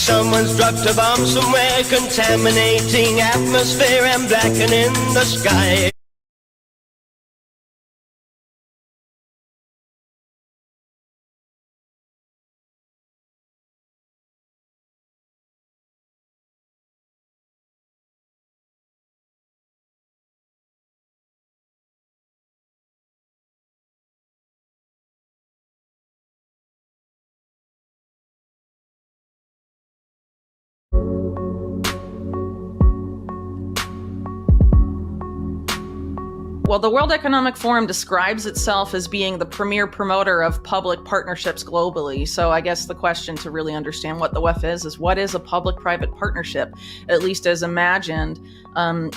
someone's dropped a bomb somewhere, contaminating atmosphere and blackening the sky. Well, the World Economic Forum describes itself as being the premier promoter of public partnerships globally. So I guess the question to really understand what the WEF is what is a public-private partnership, at least as imagined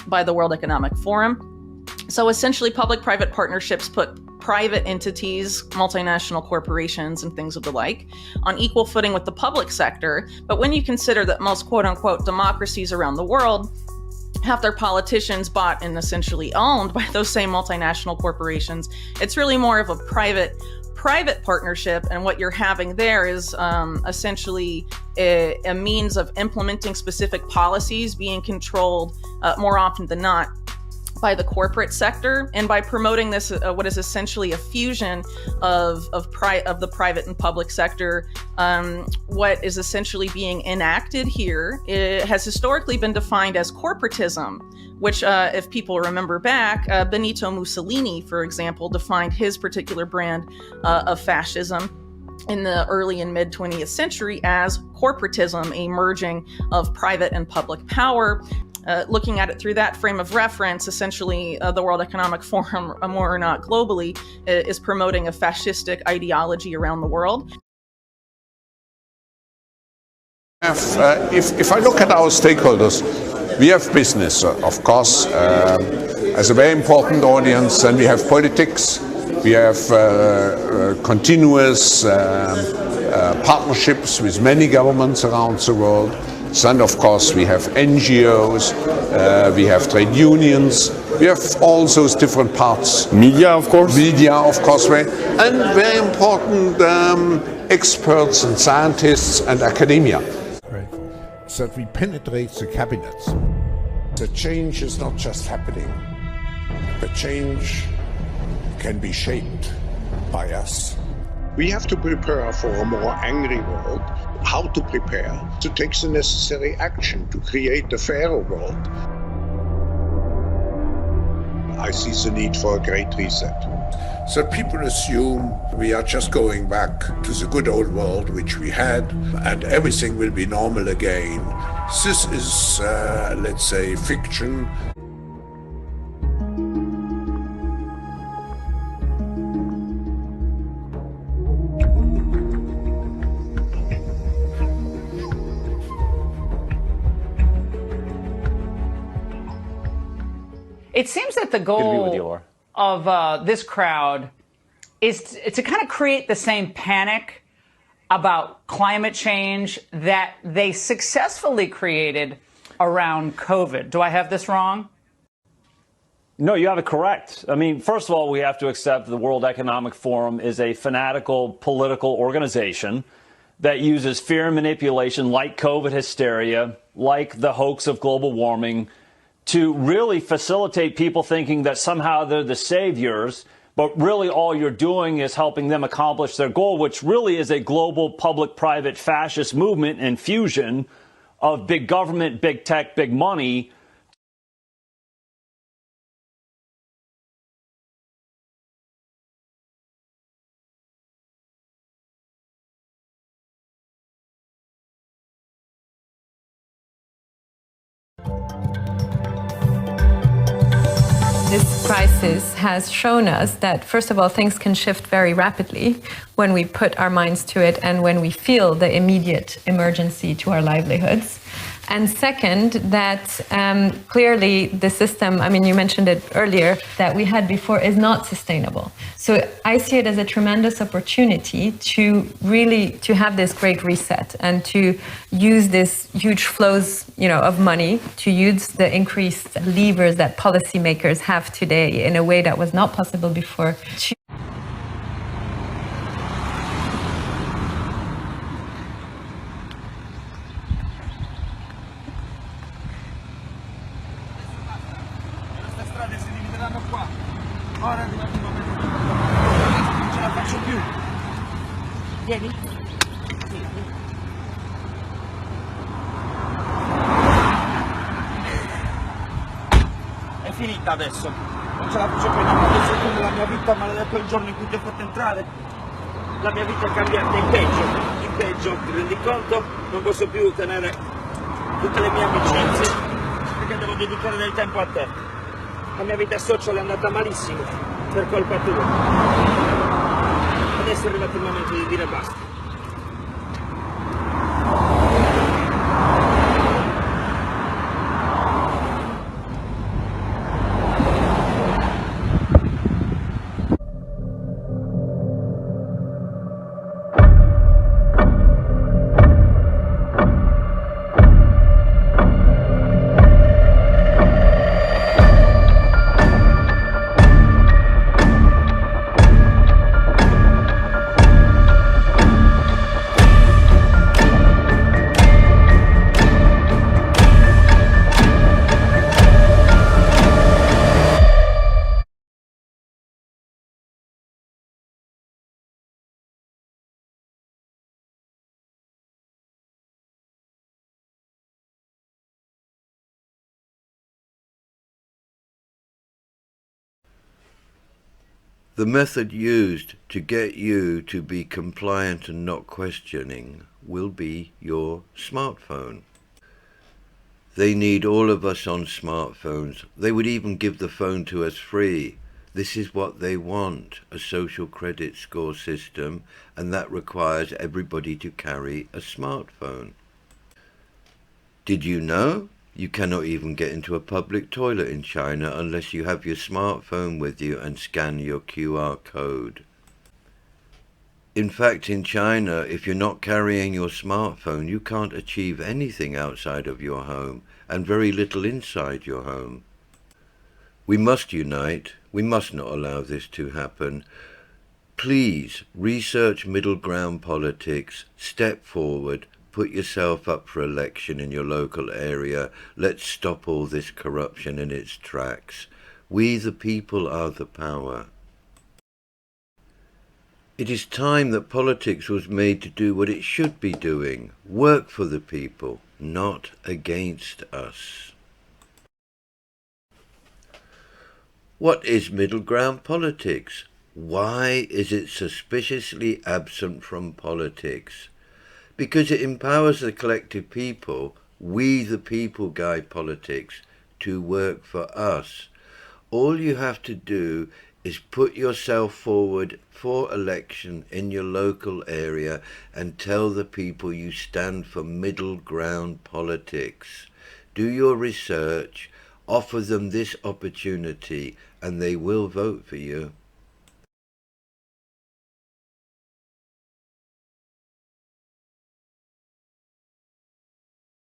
by the World Economic Forum? So essentially, public-private partnerships put private entities, multinational corporations, and things of the like on equal footing with the public sector. But when you consider that most quote-unquote democracies around the world have their politicians bought and essentially owned by those same multinational corporations, it's really more of a private partnership. And what you're having there is essentially a means of implementing specific policies being controlled more often than not by the corporate sector, and by promoting this, what is essentially a fusion of the private and public sector. What is essentially being enacted here, it has historically been defined as corporatism, which, if people remember back, Benito Mussolini, for example, defined his particular brand of fascism in the early and mid 20th century as corporatism, a merging of private and public power. Looking at it through that frame of reference, essentially the World Economic Forum, more or not globally, is promoting a fascistic ideology around the world. If I look at our stakeholders, we have business, of course, as a very important audience, and we have politics, we have continuous partnerships with many governments around the world. And of course we have NGOs, we have trade unions, we have all those different parts. Media, of course. Media, of course, and very important experts and scientists and academia. So that we penetrate the cabinets. The change is not just happening. The change can be shaped by us. We have to prepare for a more angry world. How to prepare? To take the necessary action to create a fairer world. I see the need for a great reset. So people assume we are just going back to the good old world which we had, and everything will be normal again. This is, let's say, fiction. It seems that the goal of this crowd is to kind of create the same panic about climate change that they successfully created around COVID. Do I have this wrong? No, you have it correct. I mean, first of all, we have to accept the World Economic Forum is a fanatical political organization that uses fear and manipulation like COVID hysteria, like the hoax of global warming, to really facilitate people thinking that somehow they're the saviors, but really all you're doing is helping them accomplish their goal, which really is a global public-private fascist movement and fusion of big government, big tech, big money. This crisis has shown us that, first of all, things can shift very rapidly when we put our minds to it and when we feel the immediate emergency to our livelihoods. And second, that clearly the system, I mean, you mentioned it earlier, that we had before is not sustainable. So I see it as a tremendous opportunity to really to have this great reset and to use this huge flows, of money, to use the increased levers that policymakers have today in a way that was not possible before. Ora arrivato il momento non ce la faccio più. Vieni. È finita adesso. Non ce la faccio più. Adesso è la mia vita maledetto il giorno in cui ti ho fatto entrare. La mia vita è cambiata in peggio. In peggio, ti rendi conto? Non posso più tenere tutte le mie amicizie perché devo dedicare del tempo a te. La mia vita social è andata malissimo per colpa tua. Adesso è arrivato il momento di dire basta. The method used to get you to be compliant and not questioning will be your smartphone. They need all of us on smartphones. They would even give the phone to us free. This is what they want, a social credit score system, and that requires everybody to carry a smartphone. Did you know? You cannot even get into a public toilet in China unless you have your smartphone with you and scan your QR code. In fact, in China, if you're not carrying your smartphone, you can't achieve anything outside of your home and very little inside your home. We must unite. We must not allow this to happen. Please research middle ground politics, step forward, put yourself up for election in your local area. Let's stop all this corruption in its tracks. We the people are the power. It is time that politics was made to do what it should be doing, work for the people, not against us. What is middle ground politics? Why is it suspiciously absent from politics? Because it empowers the collective people, we the people guide politics, to work for us. All you have to do is put yourself forward for election in your local area and tell the people you stand for middle ground politics. Do your research, offer them this opportunity, and they will vote for you.